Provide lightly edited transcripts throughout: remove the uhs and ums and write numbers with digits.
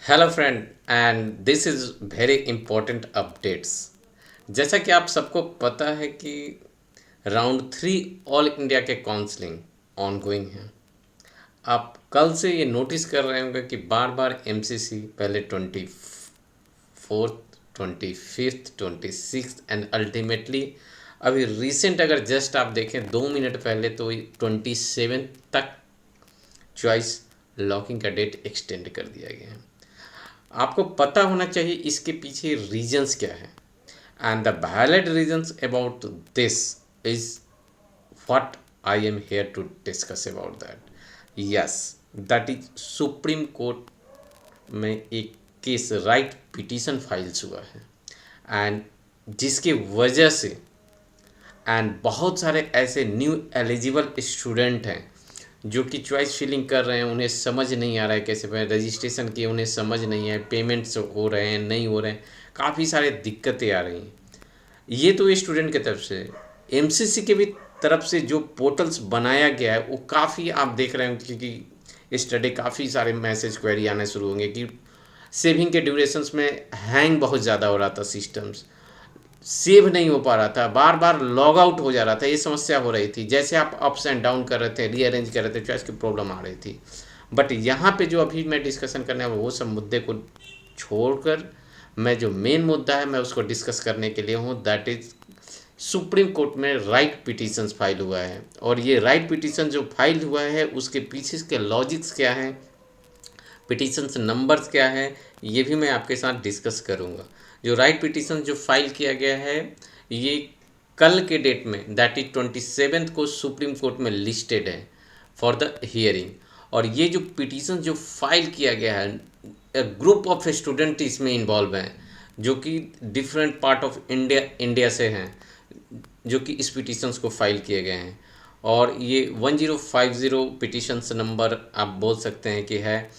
Hello friend and this is very important updates. जैसा कि आप सबको पता है कि राउंड 3 ऑल इंडिया के काउंसलिंग ऑनगोइंग है। आप कल से ये नोटिस कर रहे होंगे कि बार बार एमसीसी पहले 24th 25th 26th and ultimately अभी रिसेंट अगर जस्ट आप देखें 2 मिनट पहले तो 27 तक चॉइस लॉकिंग का डेट एक्सटेंड कर दिया गया है। आपको पता होना चाहिए इसके पीछे रीजंस क्या है and the valid reasons about this is what I am here to discuss about that. Yes, that is supreme court में एक केस राइट पिटीशन फाइल्स हुआ है एंड जिसकी वजह से एंड बहुत सारे ऐसे न्यू एलिजिबल स्टूडेंट हैं जो कि चॉइस फिलिंग कर रहे हैं, उन्हें समझ नहीं आ रहा है कैसे रजिस्ट्रेशन किए, उन्हें समझ नहीं है पेमेंट्स हो रहे हैं नहीं हो रहे हैं, काफ़ी सारे दिक्कतें आ रही हैं। ये तो स्टूडेंट की तरफ से, एमसीसी के भी तरफ से जो पोर्टल्स बनाया गया है वो काफ़ी आप देख रहे हैं क्योंकि स्टडी काफ़ी सारे मैसेज क्वेरी आने शुरू होंगे कि सेविंग के ड्यूरेशंस में हैंग बहुत ज़्यादा हो रहा था, सिस्टम्स सेव नहीं हो पा रहा था, बार बार लॉग आउट हो जा रहा था, ये समस्या हो रही थी। जैसे आप अप्स एंड डाउन कर रहे थे, रीअरेंज कर रहे थे, चॉइस की प्रॉब्लम आ रही थी। बट यहाँ पे जो अभी मैं डिस्कशन करने वाला वो सब मुद्दे को छोड़कर मैं जो मेन मुद्दा है मैं उसको डिस्कस करने के लिए हूँ, दैट इज़ सुप्रीम कोर्ट में राइट पिटीशंस फाइल हुआ है। और ये राइट पिटीशन जो फाइल हुआ है उसके पीछे के लॉजिक्स क्या हैं, पिटीशंस नंबर्स क्या है, ये भी मैं आपके साथ डिस्कस करूँगा। जो राइट पिटीशन जो फाइल किया गया है ये कल के डेट में दैट इज 27 को सुप्रीम कोर्ट में लिस्टेड है फॉर द हियरिंग। और ये जो पिटीशन जो फाइल किया गया है ग्रुप ऑफ स्टूडेंट इसमें इन्वॉल्व हैं जो कि डिफरेंट पार्ट ऑफ इंडिया से हैं जो कि इस पिटीशंस को फाइल किए गए हैं। और ये 1050 पिटीशंस नंबर आप बोल सकते हैं कि है,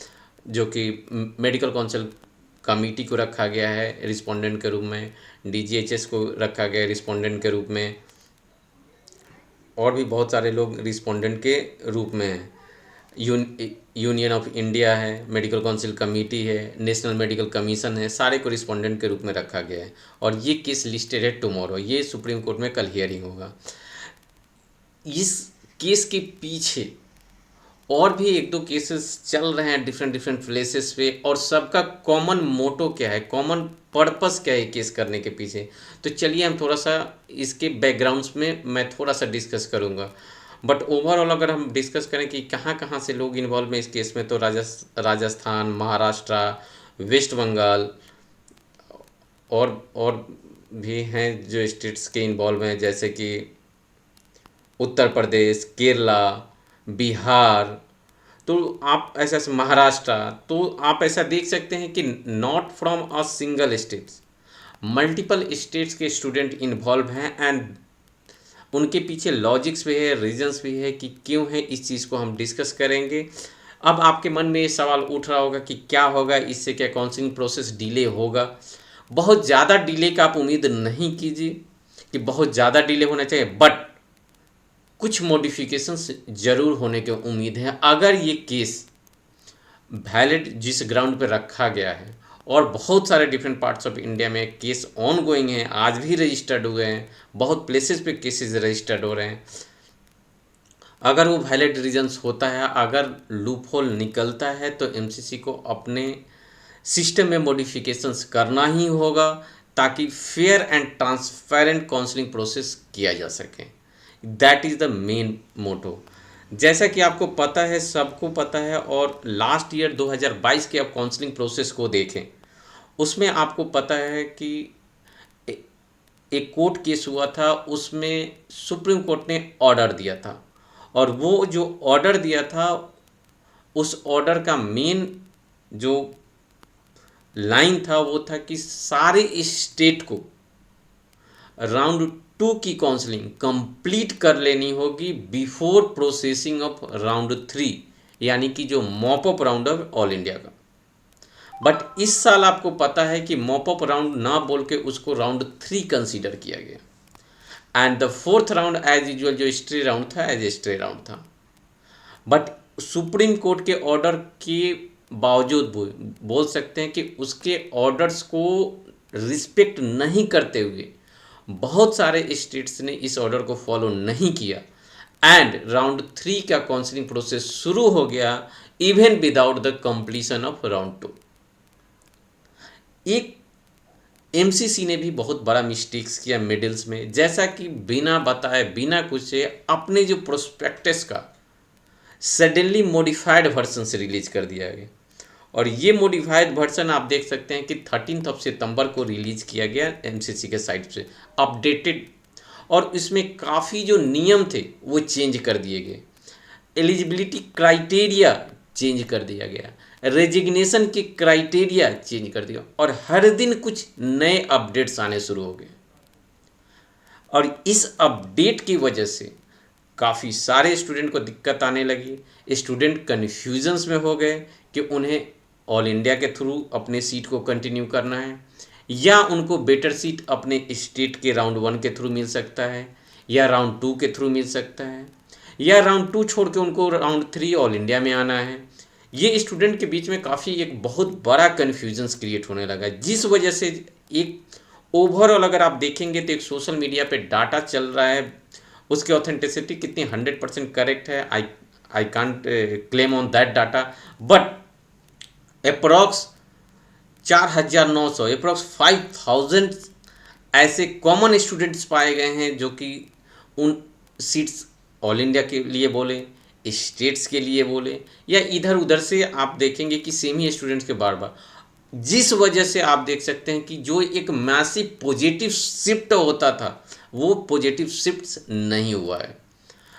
जो कि मेडिकल काउंसिल कमेटी को रखा गया है रिस्पोंडेंट के रूप में, डीजीएचएस को रखा गया है रिस्पोंडेंट के रूप में, और भी बहुत सारे लोग रिस्पोंडेंट के रूप में हैं। यूनियन ऑफ इंडिया है, मेडिकल काउंसिल कमेटी है, नेशनल मेडिकल कमीशन है, सारे को रिस्पोंडेंट के रूप में रखा गया है। और ये केस लिस्टेड है टुमारो, ये सुप्रीम कोर्ट में कल हियरिंग होगा। इस केस के पीछे और भी एक दो केसेस चल रहे हैं डिफरेंट डिफरेंट प्लेसेस पे, और सबका कॉमन मोटो क्या है, कॉमन पर्पस क्या है केस करने के पीछे। तो चलिए हम थोड़ा सा इसके बैकग्राउंड्स में मैं थोड़ा सा डिस्कस करूँगा। बट ओवरऑल अगर हम डिस्कस करें कि कहाँ कहाँ से लोग इन्वॉल्व हैं इस केस में, तो राजस्थान, महाराष्ट्र, वेस्ट बंगाल और भी हैं जो स्टेट्स के इन्वॉल्व हैं, जैसे कि उत्तर प्रदेश, केरला, बिहार। तो आप ऐसा महाराष्ट्र, तो आप ऐसा देख सकते हैं कि not from a single states, multiple states के स्टूडेंट इन्वॉल्व हैं एंड उनके पीछे लॉजिक्स भी है, रीजंस भी है कि क्यों है, इस चीज़ को हम डिस्कस करेंगे। अब आपके मन में ये सवाल उठ रहा होगा कि क्या होगा इससे, क्या काउंसलिंग प्रोसेस डिले होगा। बहुत ज़्यादा डिले का आप उम्मीद नहीं कीजिए कि बहुत ज़्यादा डिले होना चाहिए, बट कुछ मॉडिफिकेशंस ज़रूर होने की उम्मीद है अगर ये केस वैलिड जिस ग्राउंड पे रखा गया है। और बहुत सारे डिफरेंट पार्ट्स ऑफ इंडिया में केस ऑन गोइंग हैं, आज भी रजिस्टर्ड हुए हैं, बहुत प्लेसेस पे केसेस रजिस्टर्ड हो रहे हैं। अगर वो वैलिड रीजंस होता है, अगर लूप होल निकलता है, तो एमसीसी को अपने सिस्टम में मॉडिफिकेशंस करना ही होगा ताकि fair and transparent counselling process किया जा सके। That is the main motto. जैसा कि आपको पता है, सबको पता है, और लास्ट ईयर 2022 के आप काउंसलिंग प्रोसेस को देखें, उसमें आपको पता है कि एक कोर्ट केस हुआ था, उसमें सुप्रीम कोर्ट ने ऑर्डर दिया था। और वो जो ऑर्डर दिया था उस ऑर्डर का मेन जो लाइन था वो था कि सारे स्टेट को राउंड 2 की काउंसलिंग कंप्लीट कर लेनी होगी बिफोर प्रोसेसिंग ऑफ राउंड 3, यानी कि जो mop up round of all India का। बट इस साल आपको पता है कि मॉप अप राउंड ना बोल के उसको राउंड 3 कंसीडर किया गया and the fourth round as usual जो स्ट्रे राउंड था, एज ए स्ट्रे राउंड था। बट सुप्रीम कोर्ट के ऑर्डर के बावजूद बोल सकते हैं कि उसके ऑर्डर्स को रिस्पेक्ट नहीं करते हुए बहुत सारे स्टेट्स ने इस ऑर्डर को फॉलो नहीं किया एंड राउंड 3 का काउंसलिंग प्रोसेस शुरू हो गया even without the completion of round 2। एक एमसीसी ने भी बहुत बड़ा मिस्टेक्स किया मिडिल्स में, जैसा कि बिना बताए बिना कुछ से अपने जो प्रोस्पेक्टस का सडनली मॉडिफाइड वर्जन से रिलीज कर दिया गया। और ये मॉडिफाइड वर्जन आप देख सकते हैं कि 13 सितंबर को रिलीज किया गया एमसीसी के साइट से, अपडेटेड। और इसमें काफ़ी जो नियम थे वो चेंज कर दिए गए, एलिजिबिलिटी क्राइटेरिया चेंज कर दिया गया, रेजिग्नेशन के क्राइटेरिया चेंज कर दिया, और हर दिन कुछ नए अपडेट्स आने शुरू हो गए। और इस अपडेट की वजह से काफ़ी सारे स्टूडेंट को दिक्कत आने लगी। स्टूडेंट कन्फ्यूजन्स में हो गए कि उन्हें ऑल इंडिया के थ्रू अपने सीट को कंटिन्यू करना है या उनको बेटर सीट अपने स्टेट के राउंड 1 के थ्रू मिल सकता है या राउंड 2 के थ्रू मिल सकता है या राउंड 2 छोड़ के उनको राउंड 3 ऑल इंडिया में आना है। ये स्टूडेंट के बीच में काफ़ी एक बहुत बड़ा कन्फ्यूजन्स क्रिएट होने लगा, जिस वजह से एक ओवरऑल अगर आप देखेंगे तो एक सोशल मीडिया पे डाटा चल रहा है, उसकी ऑथेंटिसिटी कितनी 100% करेक्ट है I can't claim on that data, but approx 4,900 approx 5,000 ऐसे कॉमन स्टूडेंट्स पाए गए हैं जो कि उन सीट्स ऑल इंडिया के लिए बोले, स्टेट्स के लिए बोले, या इधर उधर से आप देखेंगे कि सेम ही स्टूडेंट्स के बार बार, जिस वजह से आप देख सकते हैं कि जो एक मैसिव पॉजिटिव शिफ्ट होता था वो पॉजिटिव शिफ्ट नहीं हुआ है।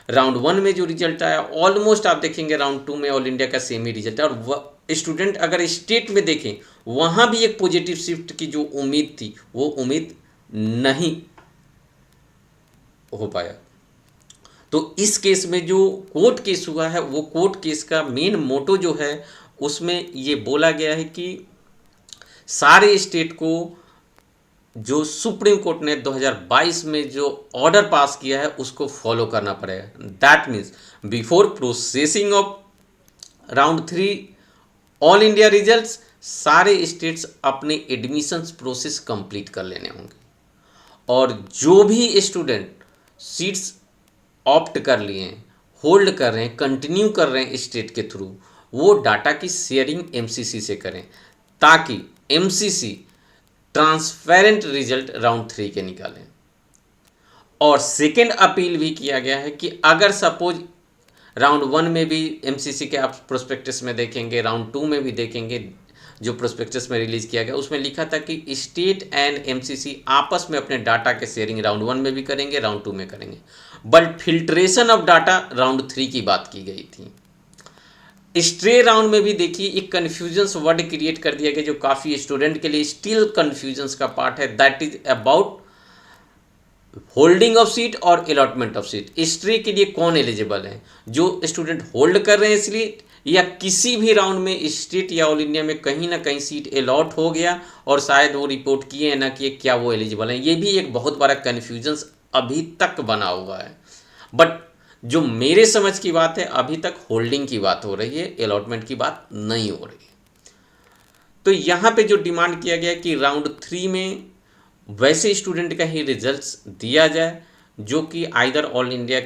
राउंड 1 में जो रिजल्ट आया ऑलमोस्ट आप देखेंगे राउंड 2 में ऑल इंडिया का सेम ही रिजल्ट है, और स्टूडेंट अगर स्टेट में देखें वहाँ भी एक पॉजिटिव शिफ्ट की जो उम्मीद थी वो उम्मीद नहीं हो पाया। तो इस केस में जो कोर्ट केस हुआ है वो कोर्ट केस का मेन मोटो जो है उसमें ये बोला गया है कि सारे स्टेट को जो सुप्रीम कोर्ट ने 2022 में जो ऑर्डर पास किया है उसको फॉलो करना पड़ेगा। That means before processing of round 3 all India results सारे स्टेट्स अपने एडमिशंस प्रोसेस कंप्लीट कर लेने होंगे, और जो भी स्टूडेंट सीट्स ऑप्ट कर लिए हैं, होल्ड कर रहे हैं, कंटिन्यू कर रहे हैं स्टेट के थ्रू, वो डाटा की शेयरिंग एमसीसी से करें ताकि एमसीसी ट्रांसपेरेंट रिजल्ट राउंड 3 के निकालें। और सेकेंड अपील भी किया गया है कि अगर सपोज राउंड 1 में भी एमसीसी के आप प्रोस्पेक्टस में देखेंगे, राउंड 2 में भी देखेंगे, जो प्रोस्पेक्टस में रिलीज किया गया उसमें लिखा था कि स्टेट एंड एमसीसी आपस में अपने डाटा के शेयरिंग राउंड 1 में भी करेंगे, राउंड 2 में करेंगे, but filtration of data round 3 की बात की गई थी। स्ट्रे राउंड में भी देखिए एक कन्फ्यूजन्स वर्ड क्रिएट कर दिया गया जो काफ़ी स्टूडेंट के लिए स्टिल कन्फ्यूजन्स का पार्ट है, that is about holding of seat और अलॉटमेंट ऑफ सीट। स्ट्रे के लिए कौन एलिजिबल है, जो स्टूडेंट होल्ड कर रहे हैं सीट या किसी भी राउंड में स्टेट या ऑल इंडिया में कहीं ना कहीं सीट अलॉट हो गया और शायद वो रिपोर्ट किए या ना किए, क्या वो एलिजिबल है। ये भी एक बहुत बड़ा कन्फ्यूजन्स अभी तक बना हुआ है, बट जो मेरे समझ की बात है अभी तक होल्डिंग की बात हो रही है, अलॉटमेंट की बात नहीं हो रही है। तो यहाँ पे जो डिमांड किया गया कि राउंड 3 में वैसे स्टूडेंट का ही रिजल्ट्स दिया जाए जो कि आइदर ऑल इंडिया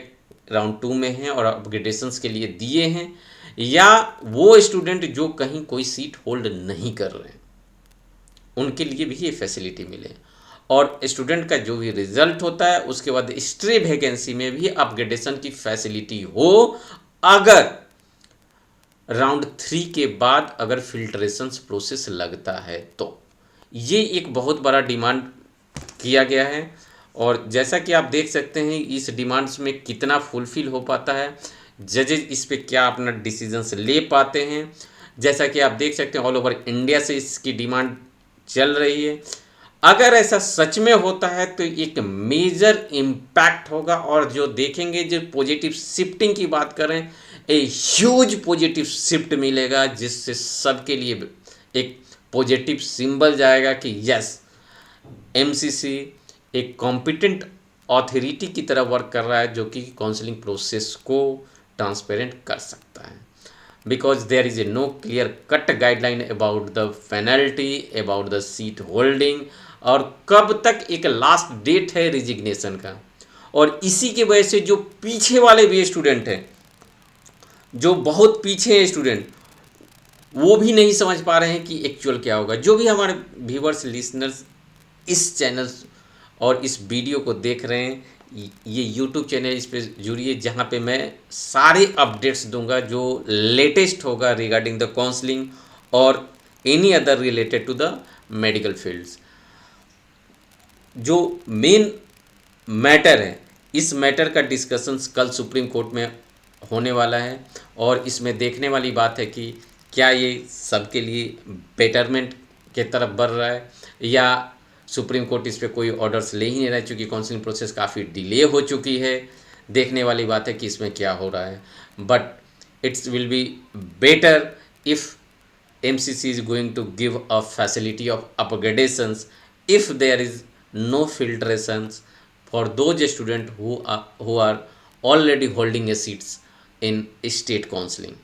राउंड 2 में हैं और अपग्रेडेशंस के लिए दिए हैं, या वो स्टूडेंट जो कहीं कोई सीट होल्ड नहीं कर रहे हैं उनके लिए भी ये फैसिलिटी मिले, और स्टूडेंट का जो भी रिजल्ट होता है उसके बाद स्ट्रे वैकेंसी में भी अपग्रेडेशन की फैसिलिटी हो अगर राउंड 3 के बाद अगर फिल्ट्रेशन प्रोसेस लगता है तो। ये एक बहुत बड़ा डिमांड किया गया है, और जैसा कि आप देख सकते हैं इस डिमांड्स में कितना फुलफिल हो पाता है, जजेज इस पे क्या अपना डिसीजंस ले पाते हैं। जैसा कि आप देख सकते हैं ऑल ओवर इंडिया से इसकी डिमांड चल रही है। अगर ऐसा सच में होता है तो एक मेजर इम्पैक्ट होगा, और जो देखेंगे जो पॉजिटिव शिफ्टिंग की बात करें, ए ह्यूज पॉजिटिव शिफ्ट मिलेगा जिससे सबके लिए एक पॉजिटिव सिंबल जाएगा कि यस एमसीसी एक कॉम्पिटेंट अथॉरिटी की तरह वर्क कर रहा है जो कि काउंसलिंग प्रोसेस को ट्रांसपेरेंट कर सकता है। because there is a no clear cut guideline about the penalty, about the seat holding, और कब तक एक लास्ट डेट है रिजिग्नेशन का। और इसी की वजह से जो पीछे वाले भी स्टूडेंट हैं, जो बहुत पीछे हैं स्टूडेंट, वो भी नहीं समझ पा रहे हैं कि एक्चुअल क्या होगा। जो भी हमारे व्यूवर्स लिसनर्स इस चैनल और इस वीडियो को देख रहे हैं, ये यूट्यूब चैनल इस पे जुड़िए, जहाँ पे मैं सारे अपडेट्स दूंगा जो लेटेस्ट होगा रिगार्डिंग द काउंसलिंग और any other related to the medical fields. जो मेन मैटर है, इस मैटर का डिस्कशंस कल सुप्रीम कोर्ट में होने वाला है, और इसमें देखने वाली बात है कि क्या ये सबके लिए बेटरमेंट के तरफ बढ़ रहा है, या सुप्रीम कोर्ट इस पर कोई ऑर्डर्स ले ही नहीं रहा है, चूँकि काउंसलिंग प्रोसेस काफ़ी डिले हो चुकी है। देखने वाली बात है कि इसमें क्या हो रहा है, but it's will be better if MCC is going to give a facility of upgradations if there is no filtrations for those students who are already holding a seats in state counseling।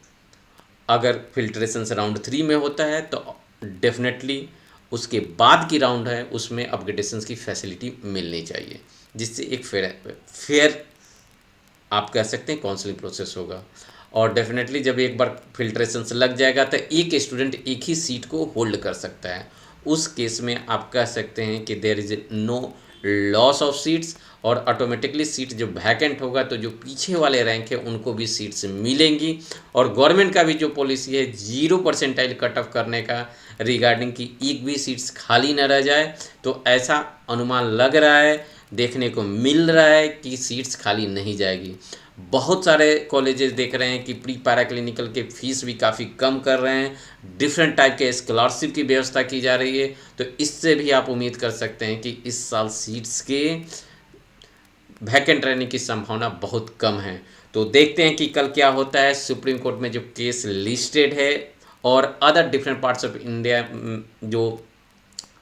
अगर filtrations round 3 में होता है तो definitely उसके बाद की round है उसमें अपग्रेडेशंस की फैसिलिटी मिलनी चाहिए, जिससे एक फेयर आप कह सकते हैं काउंसलिंग प्रोसेस होगा। और डेफिनेटली जब एक बार फिल्ट्रेशंस लग जाएगा तो एक स्टूडेंट एक ही सीट को होल्ड कर सकता है। उस केस में आप कह सकते हैं कि there is no loss of seats, और ऑटोमेटिकली सीट जो वैकेंट होगा तो जो पीछे वाले रैंक है उनको भी सीट्स मिलेंगी। और गवर्नमेंट का भी जो पॉलिसी है 0% कट ऑफ करने का रिगार्डिंग कि एक भी सीट्स खाली न रह जाए, तो ऐसा अनुमान लग रहा है, देखने को मिल रहा है कि सीट्स खाली नहीं जाएगी। बहुत सारे कॉलेजेस देख रहे हैं कि प्री पैरा क्लिनिकल के फीस भी काफ़ी कम कर रहे हैं, डिफरेंट टाइप के स्कॉलरशिप की व्यवस्था की जा रही है, तो इससे भी आप उम्मीद कर सकते हैं कि इस साल सीट्स के वैकेंट रहने की संभावना बहुत कम है। तो देखते हैं कि कल क्या होता है। सुप्रीम कोर्ट में जो केस लिस्टेड है और other different parts of India जो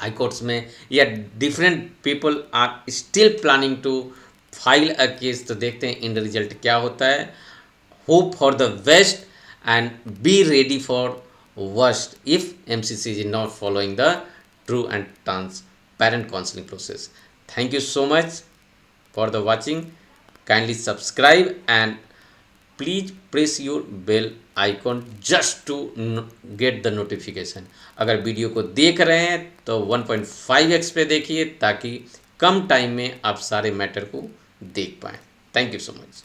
हाई कोर्ट्स में या different people are still planning to file a case, तो देखते हैं इन रिजल्ट क्या होता है। Hope for the best and be ready for worst if MCC is not following the true and transparent counseling process. Thank you so much for the watching. Kindly subscribe and please press your bell icon just to get the notification। अगर video को देख रहे हैं तो 1.5x पे देखिए ताकि कम time में आप सारे मैटर को देख पाएँ। Thank you so much.